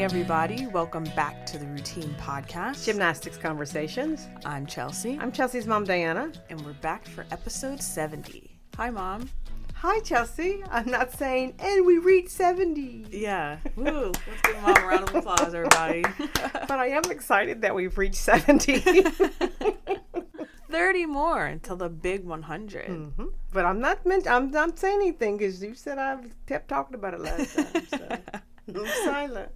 Hey everybody, welcome back to the Routine Podcast. Gymnastics Conversations. I'm Chelsea. I'm Chelsea's mom, Diana. And we're back for episode 70. Hi, Mom. Hi, Chelsea. I'm not saying, and we reached 70. Yeah. Woo. Let's give Mom a round of applause, everybody. But I am excited that we've reached 70. 30 more until the big 100. Mm-hmm. But I'm not saying anything because you said I kept talking about it last time. So I'm silent.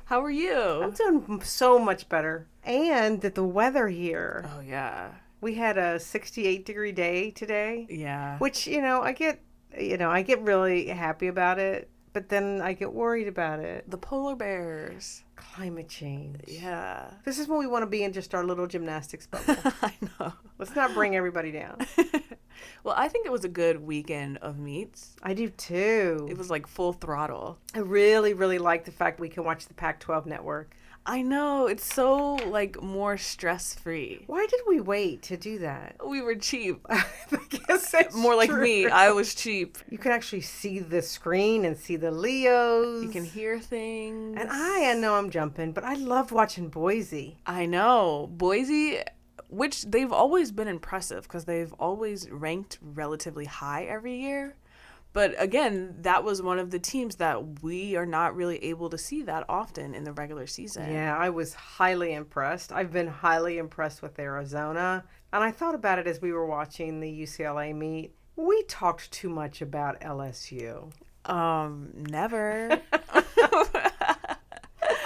How are you? I'm doing so much better. And that the weather here. Oh, yeah. We had a 68-degree day today. Yeah. Which, I get really happy about it, but then I get worried about it. The polar bears. Climate change. Yeah. This is when we want to be in just our little gymnastics bubble. I know. Let's not bring everybody down. Well, I think it was a good weekend of meets. I do too. It was like full throttle. I really, really like the fact we can watch the Pac-12 network. I know. It's so like more stress-free. Why did we wait to do that? We were cheap. I guess that's more like true. me. I was cheap. You can actually see the screen and see the Leos. You can hear things. And I know I'm jumping, but I love watching Boise. I know. Boise, which they've always been impressive because they've always ranked relatively high every year. But again, that was one of the teams that we are not really able to see that often in the regular season. Yeah, I was highly impressed. I've been highly impressed with Arizona. And I thought about it as we were watching the UCLA meet. We talked too much about LSU. Never.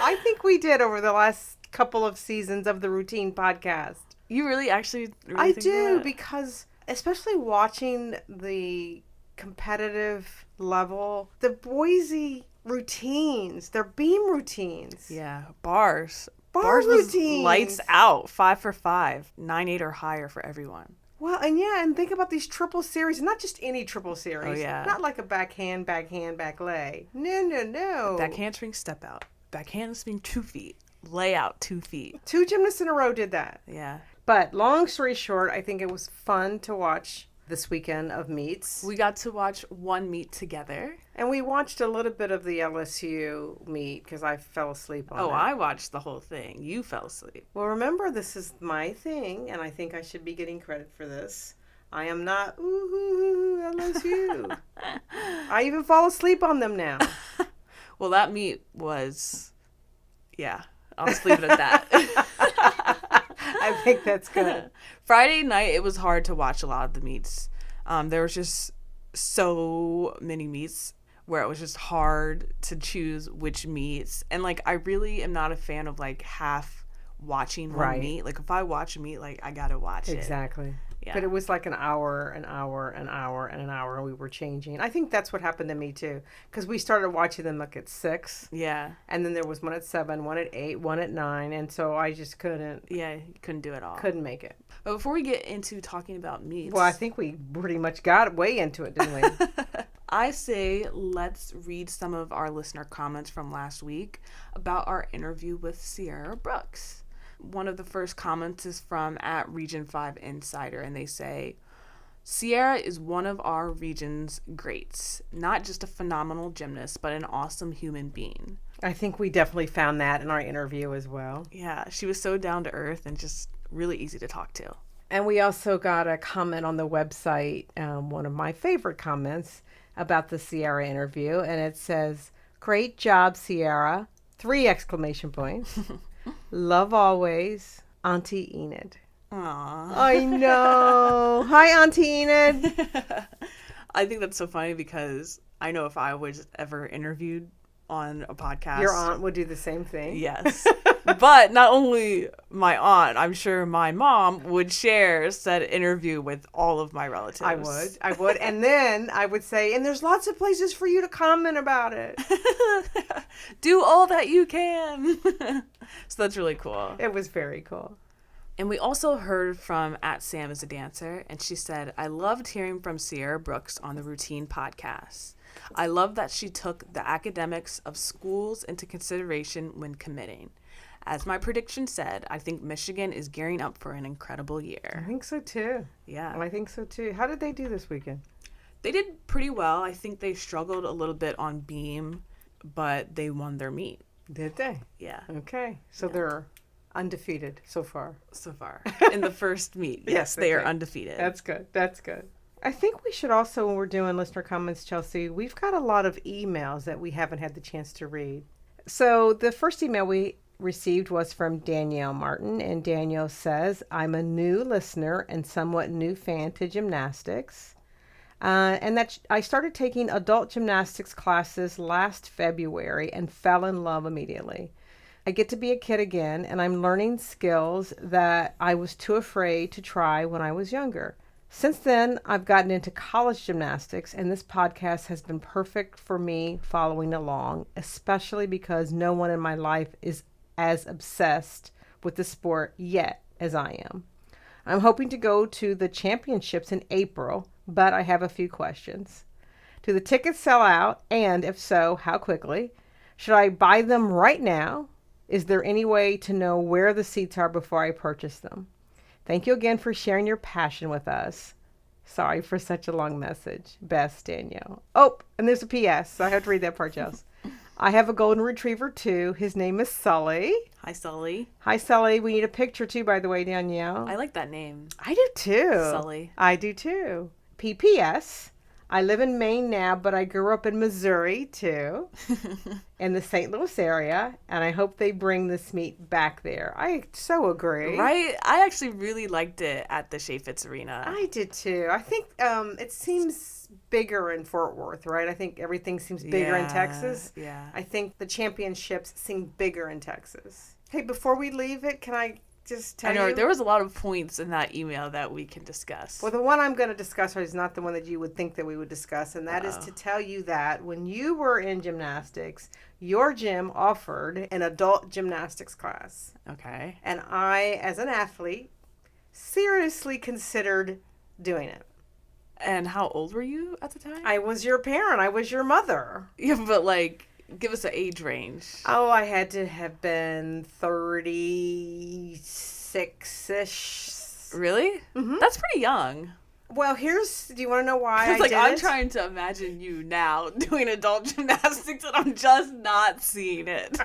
I think we did over the last couple of seasons of the Routine Podcast. You really actually really I think do, that? because especially watching the competitive level, the Boise routines, their beam routines. Yeah, bars. Bars was routines. Lights out, 5 for 5, 9-8 or higher for everyone. Well, and think about these triple series, not just any triple series. Oh, yeah. Not like a backhand, back lay. No. Back handspring, step out. Back handspring, 2 feet. Lay out, 2 feet. 2 gymnasts in a row did that. Yeah. But long story short, I think it was fun to watch this weekend of meets. We got to watch one meet together. And we watched a little bit of the LSU meet because I fell asleep on it. Oh, I watched the whole thing. You fell asleep. Well, remember, this is my thing, and I think I should be getting credit for this. I am not, ooh, LSU. I even fall asleep on them now. Well, that meet was, yeah, I'll just leave it at that. I think that's good. Friday night, it was hard to watch a lot of the meets. There was just so many meets where it was just hard to choose which meets. And, like, I really am not a fan of, like, half watching one meet. Like, if I watch a meet, like, I gotta watch it. Exactly. Yeah. But it was like an hour, and we were changing. I think that's what happened to me, too. Because we started watching them, like, at 6. Yeah. And then there was one at 7, one at 8, one at 9. And so I just couldn't. Yeah, you couldn't do it all. Couldn't make it. But before we get into talking about meets. Well, I think we pretty much got way into it, didn't we? I say let's read some of our listener comments from last week about our interview with Sierra Brooks. One of the first comments is from @Region5Insider, and they say, Sierra is one of our region's greats. Not just a phenomenal gymnast, but an awesome human being. I think we definitely found that in our interview as well. Yeah, she was so down to earth and just really easy to talk to. And we also got a comment on the website, one of my favorite comments about the Sierra interview, and it says, "Great job, Sierra." 3 exclamation points. Love always, Auntie Enid. Aww. I know. Hi, Auntie Enid. I think that's so funny because I know if I was ever interviewed on a podcast, Your aunt would do the same thing. Yes. But not only my aunt, I'm sure my mom would share said interview with all of my relatives. I would. And then I would say, and there's lots of places for you to comment about it. Do all that you can. So that's really cool. It was very cool. And we also heard from @SamIsADancer, and she said, I loved hearing from Sierra Brooks on the Routine Podcast. I love that she took the academics of schools into consideration when committing. As my prediction said, I think Michigan is gearing up for an incredible year. I think so too. Yeah. I think so too. How did they do this weekend? They did pretty well. I think they struggled a little bit on beam, but they won their meet. Did they? Yeah. Okay. So Yeah. they're undefeated so far. So far. In the first meet. Yes, Yes, they are okay. undefeated. That's good. That's good. I think we should also, when we're doing listener comments, Chelsea, we've got a lot of emails that we haven't had the chance to read. So the first email we received was from Danielle Martin, and Danielle says, I'm a new listener and somewhat new fan to gymnastics. And that I started taking adult gymnastics classes last February and fell in love immediately. I get to be a kid again, and I'm learning skills that I was too afraid to try when I was younger. Since then, I've gotten into college gymnastics, and this podcast has been perfect for me following along, especially because no one in my life is as obsessed with the sport yet as I am. I'm hoping to go to the championships in April, but I have a few questions. Do the tickets sell out? And if so, how quickly? Should I buy them right now? Is there any way to know where the seats are before I purchase them? Thank you again for sharing your passion with us. Sorry for such a long message. Best, Danielle. Oh, and there's a PS, so I have to read that part, Chelsea. I have a golden retriever too. His name is Sully. Hi, Sully. Hi, Sully. We need a picture too, by the way, Danielle. I like that name. I do too. Sully. I do too. PPS. I live in Maine now, but I grew up in Missouri too, in the St. Louis area, and I hope they bring this meet back there. I so agree. Right? I actually really liked it at the Chaffetz Arena. I did too. I think it seems bigger in Fort Worth, right? I think everything seems bigger in Texas. Yeah. I think the championships seem bigger in Texas. Hey, before we leave it, can I just tell you? I know, there was a lot of points in that email that we can discuss. Well, the one I'm going to discuss is not the one that you would think that we would discuss, and that is to tell you that when you were in gymnastics, your gym offered an adult gymnastics class. Okay. And I, as an athlete, seriously considered doing it. And how old were you at the time? I was your parent. I was your mother. Yeah, but like, give us an age range. Oh, I had to have been 36-ish. Really? Mm-hmm. That's pretty young. Well, do you want to know why I Like, did I'm it? trying to imagine you now doing adult gymnastics, and I'm just not seeing it.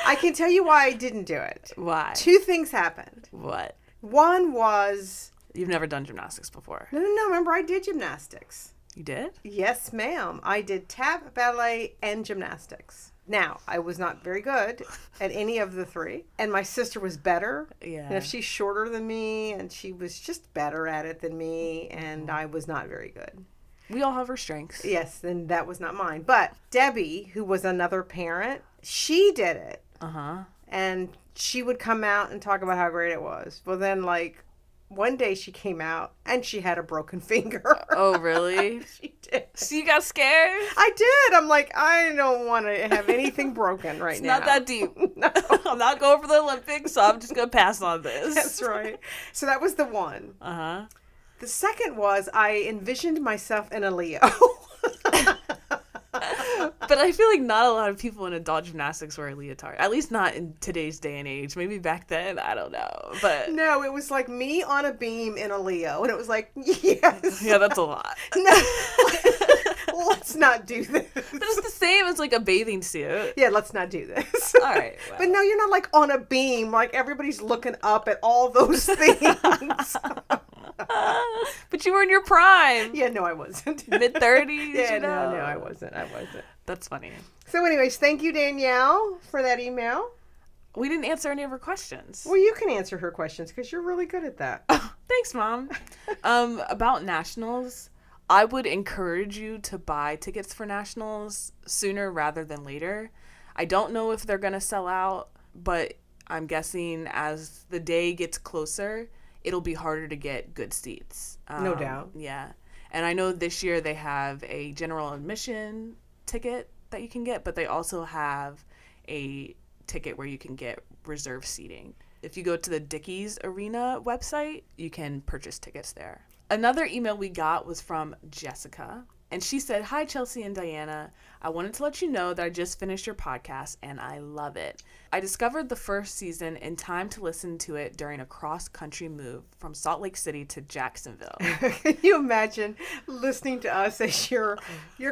I can tell you why I didn't do it. Why? 2 things happened. What? One was... You've never done gymnastics before. No. Remember, I did gymnastics. You did? Yes, ma'am. I did tap, ballet, and gymnastics. Now, I was not very good at any of the 3, and my sister was better. Yeah. And if she's shorter than me, and she was just better at it than me, and I was not very good. We all have our strengths. Yes, and that was not mine. But Debbie, who was another parent, she did it. Uh-huh. And she would come out and talk about how great it was. Well, then, like, one day she came out and she had a broken finger. Oh, really? She did. So you got scared? I did. I'm like, I don't want to have anything broken right It's now. not that deep. No. I'm not going for the Olympics, so I'm just going to pass on this. That's right. So that was the one. Uh-huh. The second was I envisioned myself in a Leo. But I feel like not a lot of people in adult gymnastics wear a leotard. At least not in today's day and age. Maybe back then, I don't know. But No, it was like me on a beam in a Leo. And it was like, yes. yeah, that's a lot. No. Let's not do this. But it's the same as like a bathing suit. Yeah, let's not do this. All right. Well. But no, you're not like on a beam. Like everybody's looking up at all those things. But you were in your prime. Yeah, no, I wasn't. Mid-30s, Yeah, you know? no, I wasn't. That's funny. So anyways, thank you, Danielle, for that email. We didn't answer any of her questions. Well, you can answer her questions because you're really good at that. Thanks, Mom. About nationals, I would encourage you to buy tickets for nationals sooner rather than later. I don't know if they're going to sell out, but I'm guessing as the day gets closer, it'll be harder to get good seats. No doubt. Yeah. And I know this year they have a general admission ticket that you can get, but they also have a ticket where you can get reserve seating. If you go to the Dickies Arena website, you can purchase tickets there. Another email we got was from Jessica, And she said, "Hi, Chelsea and Diana. I wanted to let you know that I just finished your podcast and I love it. I discovered the first season in time to listen to it during a cross-country move from Salt Lake City to Jacksonville." Can you imagine listening to us as your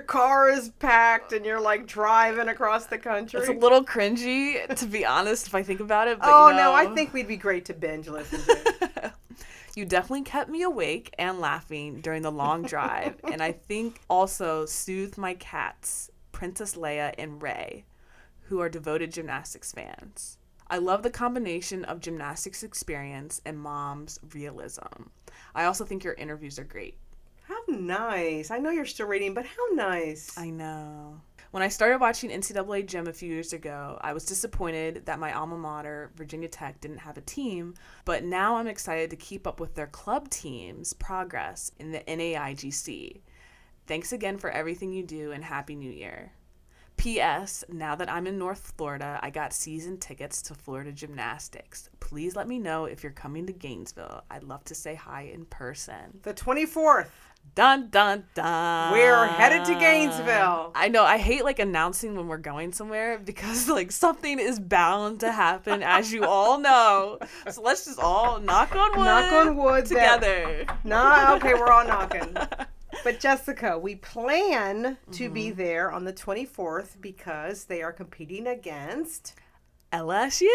car is packed and you're like driving across the country? It's a little cringy, to be honest, if I think about it. But, no, I think we'd be great to binge listen to. You definitely kept me awake and laughing during the long drive, and I think also soothed my cats, Princess Leia and Ray, who are devoted gymnastics fans. I love the combination of gymnastics experience and mom's realism. I also think your interviews are great. How nice. I know you're still reading, but how nice. I know. When I started watching NCAA Gym a few years ago, I was disappointed that my alma mater, Virginia Tech, didn't have a team, but now I'm excited to keep up with their club team's progress in the NAIGC. Thanks again for everything you do, and Happy New Year. P.S. Now that I'm in North Florida, I got season tickets to Florida Gymnastics. Please let me know if you're coming to Gainesville. I'd love to say hi in person. The 24th. Dun, dun, dun. We're headed to Gainesville. I know. I hate announcing when we're going somewhere because something is bound to happen, as you all know. So let's just all knock on wood. Knock on wood together. Okay, we're all knocking. But Jessica, we plan to be there on the 24th because they are competing against LSU.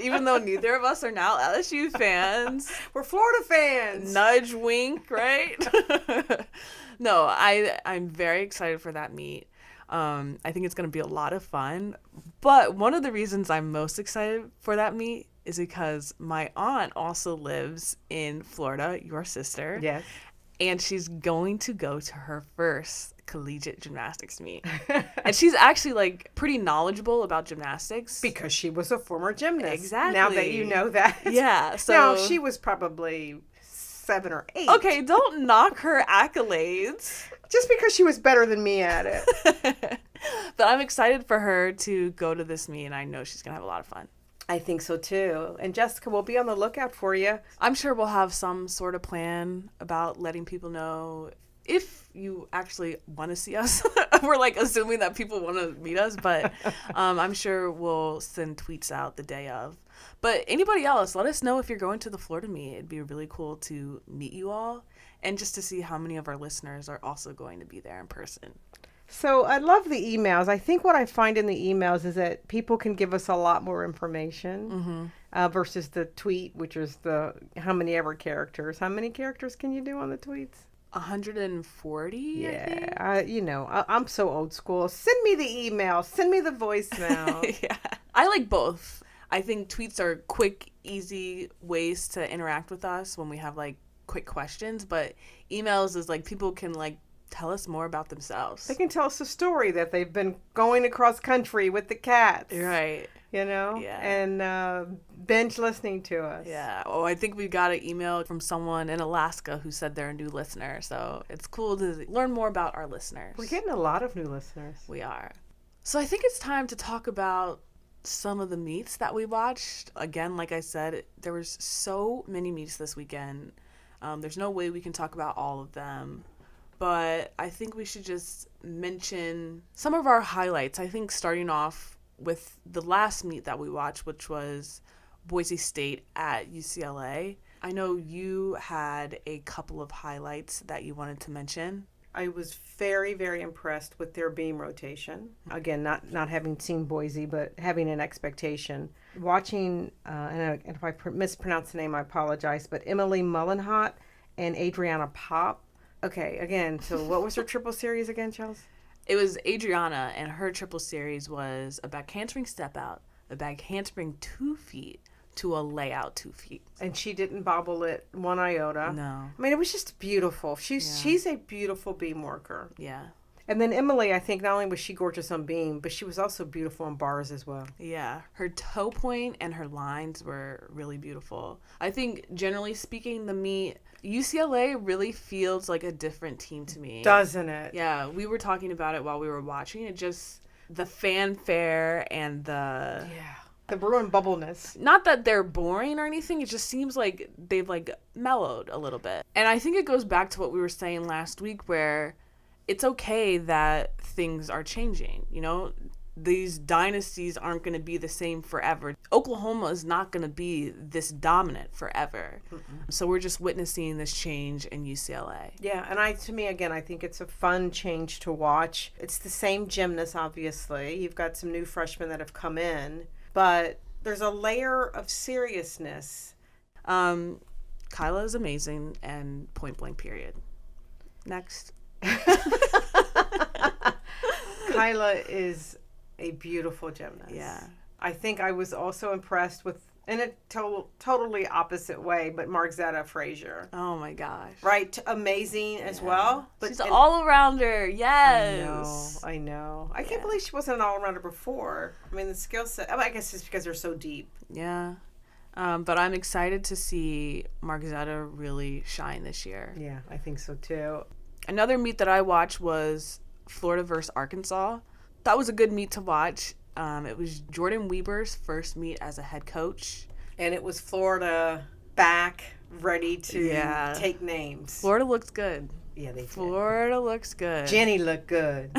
Even though neither of us are now LSU fans. We're Florida fans. Nudge, wink, right? No, I'm very excited for that meet. I think it's going to be a lot of fun. But one of the reasons I'm most excited for that meet is because my aunt also lives in Florida, your sister. Yes. And she's going to go to her first collegiate gymnastics meet. And she's actually pretty knowledgeable about gymnastics. Because she was a former gymnast. Exactly. Now that you know that. Yeah. So now, she was probably 7 or 8. Okay, don't knock her accolades. Just because she was better than me at it. But I'm excited for her to go to this meet, and I know she's going to have a lot of fun. I think so too. And Jessica, we'll be on the lookout for you. I'm sure we'll have some sort of plan about letting people know if you actually want to see us. We're assuming that people want to meet us, but I'm sure we'll send tweets out the day of. But anybody else, let us know if you're going to the Florida meet. It'd be really cool to meet you all and just to see how many of our listeners are also going to be there in person. So I love the emails. I think what I find in the emails is that people can give us a lot more information versus the tweet, which is the how many characters. How many characters can you do on the tweets? 140. Yeah, I'm so old school. Send me the email. Send me the voicemail. Yeah, I like both. I think tweets are quick, easy ways to interact with us when we have quick questions, but emails is people can tell us more about themselves. They can tell us a story that they've been going across country with the cats. Right. Yeah. And binge listening to us. Yeah. Oh, I think we got an email from someone in Alaska who said they're a new listener. So it's cool to learn more about our listeners. We're getting a lot of new listeners. We are. So I think it's time to talk about some of the meets that we watched. Again, like I said, there was so many meets this weekend. There's no way we can talk about all of them. But I think we should just mention some of our highlights. I think starting off with the last meet that we watched, which was Boise State at UCLA. I know you had a couple of highlights that you wanted to mention. I was very, very impressed with their beam rotation. Again, not having seen Boise, but having an expectation. Watching, and if I mispronounce the name, I apologize, but Emily Mullenhot and Adriana Pop. Okay, again, so what was her triple series again, Chelsea? It was Adriana, and her triple series was a back handspring step out, a back handspring 2 feet to a layout 2 feet. And she didn't bobble it one iota. No. I mean, it was just beautiful. She's a beautiful beam worker. Yeah. And then Emily, I think not only was she gorgeous on beam, but she was also beautiful on bars as well. Yeah. Her toe point and her lines were really beautiful. I think, generally speaking, the meet, UCLA really feels like a different team to me. Doesn't it? Yeah. We were talking about it while we were watching. It just, the fanfare and the... Yeah. The Bruin bubbleness. Not that they're boring or anything. It just seems like they've mellowed a little bit. And I think it goes back to what we were saying last week where it's okay that things are changing. These dynasties aren't going to be the same forever. Oklahoma is not going to be this dominant forever. So we're just witnessing this change in UCLA. Yeah, and to me, again, I think it's a fun change to watch. It's the same gymnasts, obviously. You've got some new freshmen that have come in, but there's a layer of seriousness. Kyla is amazing, and point blank, period. Next. Kyla is a beautiful gymnast. Yeah. I think I was also impressed with, in a totally opposite way, but Margzetta Frazier. Oh my gosh. Right? Amazing as well. But she's an all-arounder. Yes. I know. I can't believe she wasn't an all-arounder before. I mean, the skill set, I guess it's because they're so deep. Yeah. But I'm excited to see Margzetta really shine this year. Yeah, I think so too. Another meet that I watched was Florida versus Arkansas. That was a good meet to watch. It was Jordan Weber's first meet as a head coach. And it was Florida back, ready to take names. Florida looks good. Yeah, they did. Florida looks good. Jenny looked good.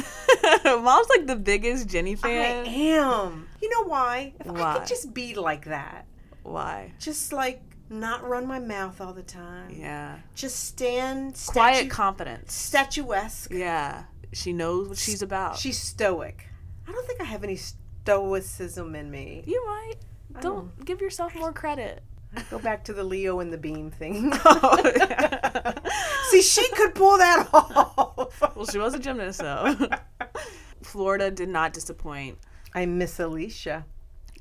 Mom's like the biggest Jenny fan. I am. You know why? If Why? I could just be like that. Why? Just like not run my mouth all the time. Yeah. Just stand quiet confidence. Statuesque. Yeah. She knows what she's about. She's stoic. I don't think I have any stoicism in me. You might. Don't give yourself more credit. Go back to the Leo and the beam thing. Oh, yeah. See, she could pull that off. Well, she was a gymnast, though. Florida did not disappoint. I miss Alicia.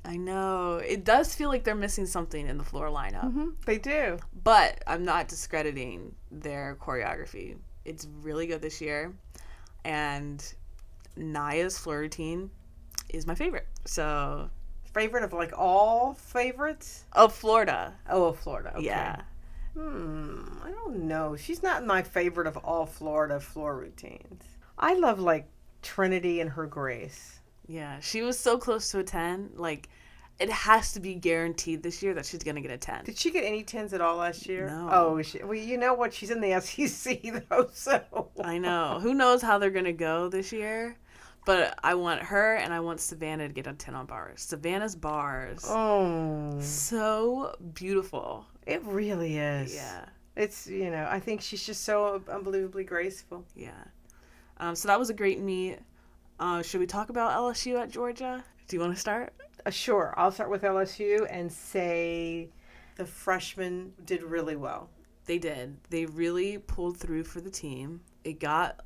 I know. It does feel like they're missing something in the floor lineup. Mm-hmm. They do. But I'm not discrediting their choreography. It's really good this year. And Naya's floor routine is my favorite. So... Favorite of like all favorites? Of Florida. Oh, of Florida. Okay. Yeah. I don't know. She's not my favorite of all Florida floor routines. I love like Trinity and her grace. Yeah, she was so close to a 10. Like, it has to be guaranteed this year that she's going to get a 10. Did she get any 10s at all last year? No. Oh, well, you know what? She's in the SEC, though, so. I know. Who knows how they're going to go this year? But I want her and I want Savannah to get a 10 on bars. Savannah's bars. Oh. So beautiful. It really is. Yeah. It's, I think she's just so unbelievably graceful. Yeah. So that was a great meet. Should we talk about LSU at Georgia? Do you want to start? Sure. I'll start with LSU and say the freshmen did really well. They did. They really pulled through for the team. It got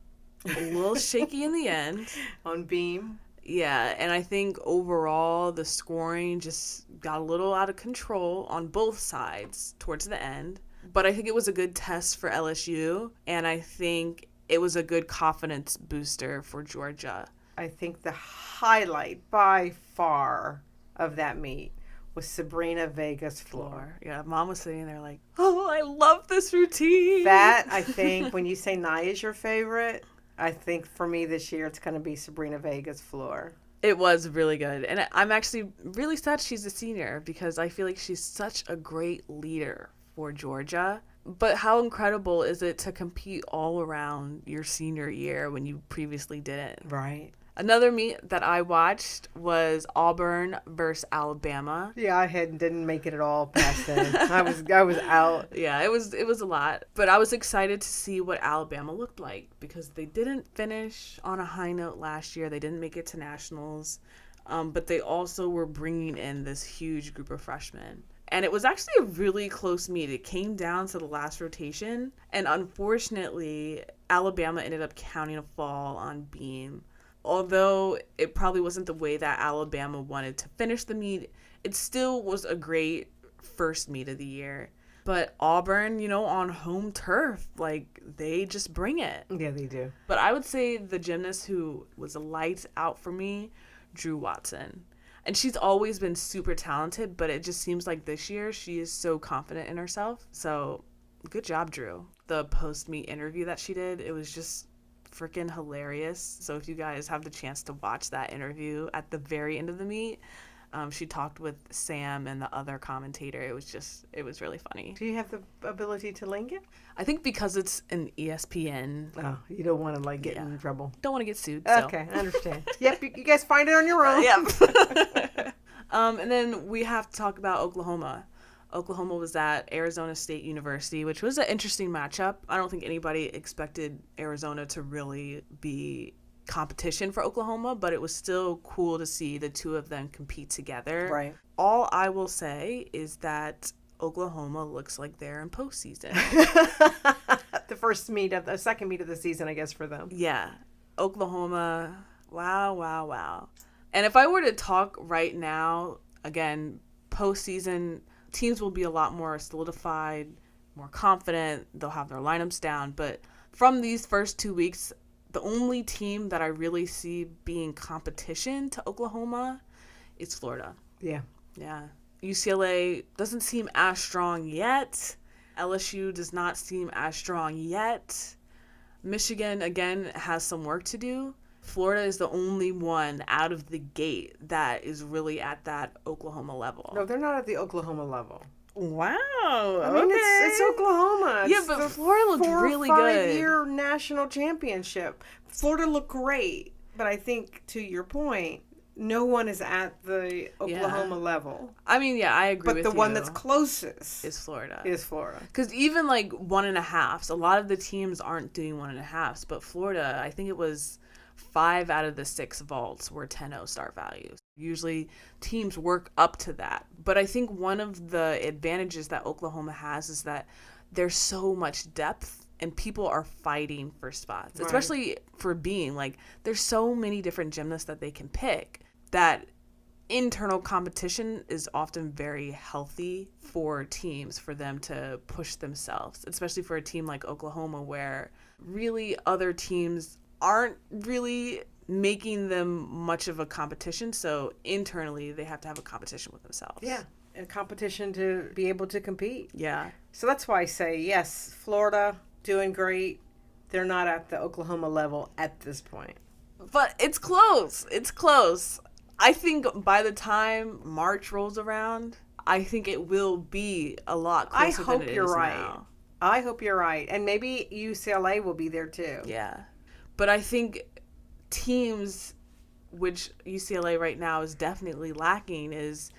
a little shaky in the end. On beam. Yeah, and I think overall the scoring just got a little out of control on both sides towards the end. But I think it was a good test for LSU, and I think it was a good confidence booster for Georgia. I think the highlight by far of that meet was Sabrina Vega's floor. Yeah, Mom was sitting there like, oh, I love this routine. That, I think, when you say Naya's your favorite, I think for me this year it's going to be Sabrina Vega's floor. It was really good. And I'm actually really sad she's a senior because I feel like she's such a great leader for Georgia. But how incredible is it to compete all around your senior year when you previously didn't? Right. Another meet that I watched was Auburn versus Alabama. Yeah, I didn't make it at all past then. I was out. Yeah, it was a lot. But I was excited to see what Alabama looked like because they didn't finish on a high note last year. They didn't make it to nationals. But they also were bringing in this huge group of freshmen. And it was actually a really close meet. It came down to the last rotation. And unfortunately, Alabama ended up counting a fall on beam. Although it probably wasn't the way that Alabama wanted to finish the meet, it still was a great first meet of the year. But Auburn, on home turf, like, they just bring it. Yeah, they do. But I would say the gymnast who was lights out for me, Drew Watson. And she's always been super talented, but it just seems like this year she is so confident in herself. So good job, Drew. The post-meet interview that she did, it was just freaking hilarious. So if you guys have the chance to watch that interview at the very end of the meet, She talked with Sam and the other commentator. It was really funny. Do you have the ability to link it? I think because it's an ESPN. Oh, you don't want to get in trouble. Don't want to get sued. So. Okay, I understand. Yep, you guys find it on your own. Yep. And then we have to talk about Oklahoma. Oklahoma was at Arizona State University, which was an interesting matchup. I don't think anybody expected Arizona to really be competition for Oklahoma, but it was still cool to see the two of them compete together. Right. All I will say is that Oklahoma looks like they're in postseason. The second meet of the season, I guess, for them. Yeah. Oklahoma, wow. And if I were to talk right now, again, postseason, teams will be a lot more solidified, more confident. They'll have their lineups down. But from these first 2 weeks, the only team that I really see being competition to Oklahoma is Florida. Yeah. Yeah. UCLA doesn't seem as strong yet. LSU does not seem as strong yet. Michigan, again, has some work to do. Florida is the only one out of the gate that is really at that Oklahoma level. No, they're not at the Oklahoma level. Wow. I mean, it's Oklahoma. Yeah, but Florida looked really good. 4-5-year national championship. Florida looked great. But I think, to your point, no one is at the Oklahoma level. I mean, yeah, I agree with you. But the one that's closest is Florida. Because even like 1.5s, a lot of the teams aren't doing 1.5s. But Florida, I think it was 5 out of the 6 vaults were 10-0 start values. Usually teams work up to that. But I think one of the advantages that Oklahoma has is that there's so much depth and people are fighting for spots, especially for being like, there's so many different gymnasts that they can pick that internal competition is often very healthy for teams, for them to push themselves, especially for a team like Oklahoma where really other teams aren't really making them much of a competition. So internally, they have to have a competition with themselves. Yeah, a competition to be able to compete. Yeah. So that's why I say, yes, Florida doing great. They're not at the Oklahoma level at this point. But it's close. It's close. I think by the time March rolls around, I think it will be a lot closer than it is now. I hope you're right. And maybe UCLA will be there too. Yeah. But I think teams, which UCLA right now is definitely lacking, is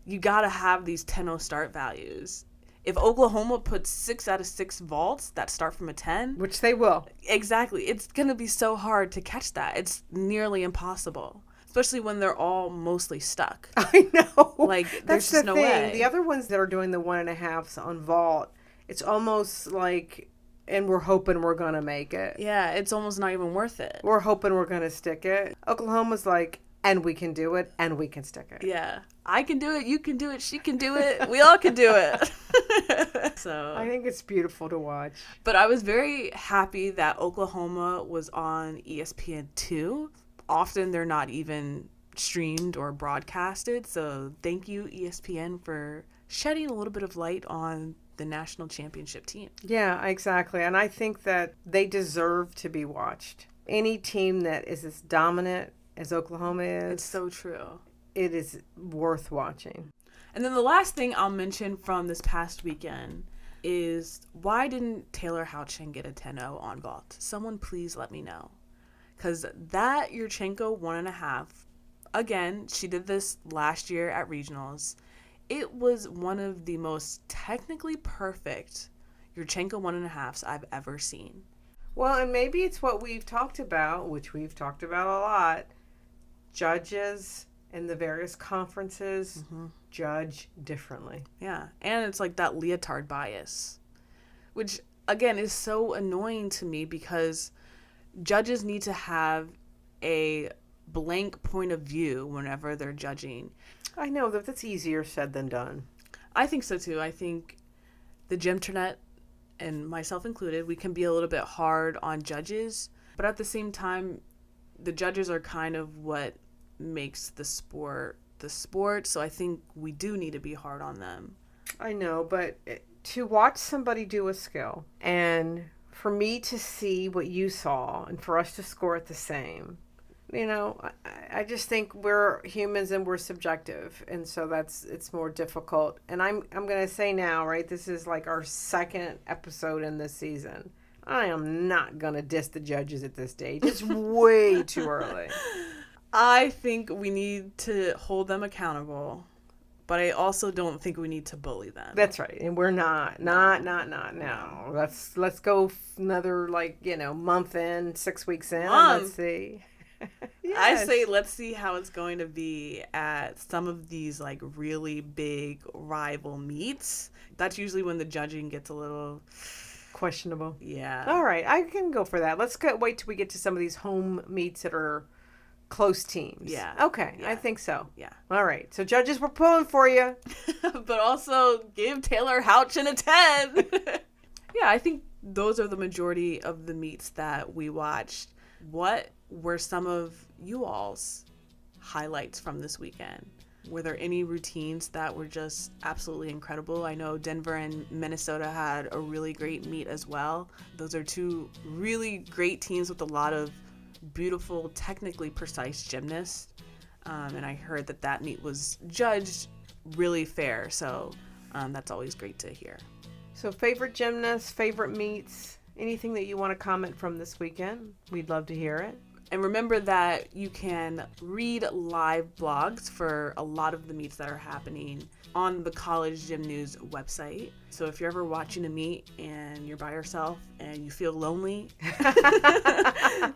you got to have these 10-0 start values. If Oklahoma puts 6 out of 6 vaults that start from a 10. Which they will. Exactly. It's going to be so hard to catch that. It's nearly impossible. Especially when they're all mostly stuck. I know. Like, there's just no way. The other ones that are doing the 1.5s on vault, it's almost like, and we're hoping we're going to make it. Yeah, it's almost not even worth it. We're hoping we're going to stick it. Oklahoma's like, and we can do it, and we can stick it. Yeah. I can do it, you can do it, she can do it, we all can do it. So I think it's beautiful to watch. But I was very happy that Oklahoma was on ESPN2. Often they're not even streamed or broadcasted. So thank you, ESPN, for shedding a little bit of light on the national championship team. Yeah, exactly. And I think that they deserve to be watched. Any team that is as dominant as Oklahoma is. It's so true. It is worth watching. And then the last thing I'll mention from this past weekend is, why didn't Taylor Houchin get a 10-0 on vault? Someone please let me know. Because that Yurchenko 1.5, again, she did this last year at regionals. It was one of the most technically perfect Yurchenko 1.5s I've ever seen. Well, and maybe it's what we've talked about, which we've talked about a lot. Judges in the various conferences judge differently. Yeah, and it's like that leotard bias, which, again, is so annoying to me because judges need to have a blank point of view whenever they're judging. I know that that's easier said than done. I think so too. I think the Gymternet, and myself included, we can be a little bit hard on judges, but at the same time, the judges are kind of what makes the sport the sport, so I think we do need to be hard on them. I know, but to watch somebody do a skill, and for me to see what you saw, and for us to score it the same, I just think we're humans and we're subjective, and so it's more difficult. And I'm going to say now, right? This is like our second episode in this season. I am not going to diss the judges at this stage. It's way too early. I think we need to hold them accountable, but I also don't think we need to bully them. That's right. And we're not. No. Let's go another month in, 6 weeks in. Let's see. Yes. I say let's see how it's going to be at some of these like really big rival meets. That's usually when the judging gets a little questionable. Yeah. All right, I can go for that. Let's wait till we get to some of these home meets that are close teams. Yeah. Okay, yeah. I think so. Yeah. All right, so judges, we're pulling for you. But also give Taylor Houchin a 10. Yeah, I think those are the majority of the meets that we watched. What were some of you all's highlights from this weekend? Were there any routines that were just absolutely incredible? I know Denver and Minnesota had a really great meet as well. Those are two really great teams with a lot of beautiful, technically precise gymnasts. And I heard that meet was judged really fair. So that's always great to hear. So favorite gymnasts, favorite meets, anything that you want to comment from this weekend? We'd love to hear it. And remember that you can read live blogs for a lot of the meets that are happening on the College Gym News website. So if you're ever watching a meet and you're by yourself and you feel lonely,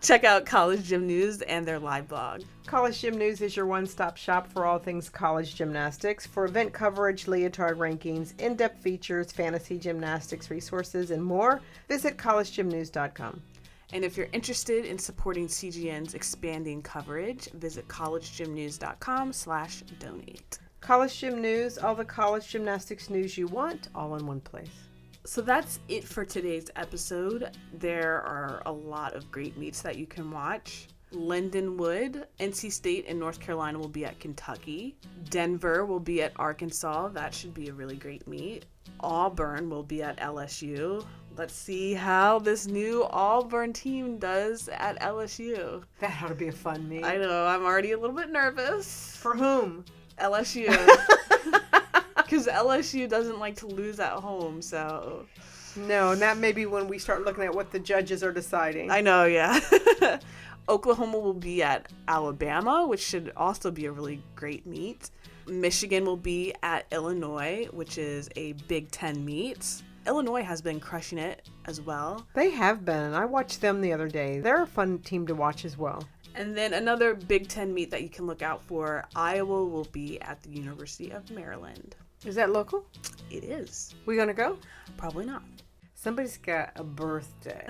check out College Gym News and their live blog. College Gym News is your one-stop shop for all things college gymnastics. For event coverage, leotard rankings, in-depth features, fantasy gymnastics resources, and more, visit collegegymnews.com. And if you're interested in supporting CGN's expanding coverage, visit collegegymnews.com/donate. College Gym News, all the college gymnastics news you want, all in one place. So that's it for today's episode. There are a lot of great meets that you can watch. Lindenwood, NC State, and North Carolina will be at Kentucky. Denver will be at Arkansas. That should be a really great meet. Auburn will be at LSU. Let's see how this new Auburn team does at LSU. That ought to be a fun meet. I know. I'm already a little bit nervous. For whom? LSU. Because LSU doesn't like to lose at home, so... No, and that may be when we start looking at what the judges are deciding. I know, yeah. Oklahoma will be at Alabama, which should also be a really great meet. Michigan will be at Illinois, which is a Big Ten meet. Illinois has been crushing it as well. They have been. I watched them the other day. They're a fun team to watch as well. And then another Big Ten meet that you can look out for, Iowa will be at the University of Maryland. Is that local? It is. We gonna go? Probably not. Somebody's got a birthday.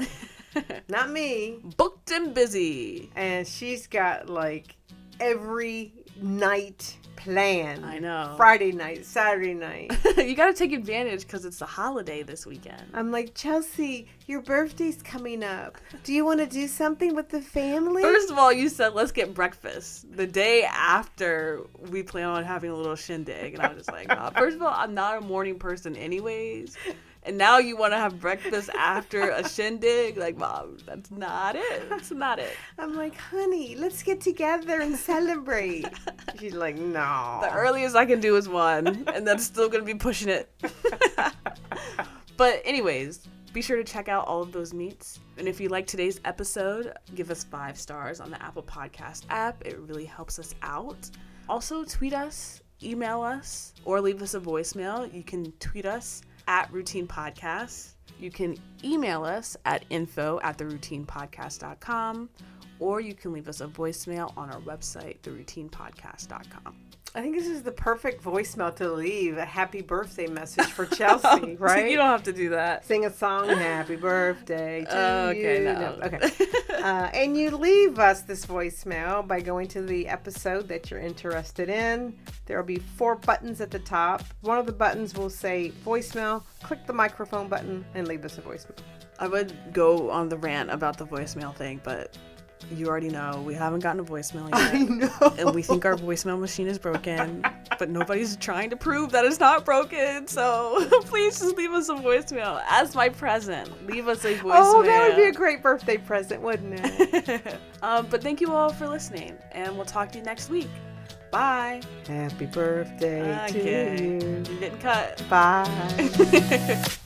Not me. Booked and busy. And she's got like every night planned. I know. Friday night, Saturday night. You got to take advantage because it's a holiday this weekend. I'm like, Chelsea, your birthday's coming up. Do you want to do something with the family? First of all, you said let's get breakfast the day after we plan on having a little shindig. And I was just like, oh, first of all, I'm not a morning person anyways. And now you want to have breakfast after a shindig? Like, Mom, that's not it. That's not it. I'm like, honey, let's get together and celebrate. She's like, no. The earliest I can do is 1, and that's still going to be pushing it. But anyways, be sure to check out all of those meets. And if you like today's episode, give us 5 stars on the Apple Podcast app. It really helps us out. Also, tweet us, email us, or leave us a voicemail. You can tweet us at Routine Podcast. You can email us at info@theroutinepodcast.com, or you can leave us a voicemail on our website, theroutinepodcast.com. I think this is the perfect voicemail to leave a happy birthday message for Chelsea, right? You don't have to do that. Sing a song, happy birthday to you. Okay, no. Okay. And you leave us this voicemail by going to the episode that you're interested in. There will be 4 buttons at the top. One of the buttons will say voicemail. Click the microphone button and leave us a voicemail. I would go on the rant about the voicemail thing, but you already know we haven't gotten a voicemail yet. I know. And we think our voicemail machine is broken. but nobody's trying to prove that it's not broken. So please just leave us a voicemail as my present. Leave us a voicemail. Oh, that would be a great birthday present, wouldn't it? But thank you all for listening, and we'll talk to you next week. Bye. Happy birthday to you. You're getting cut. Bye.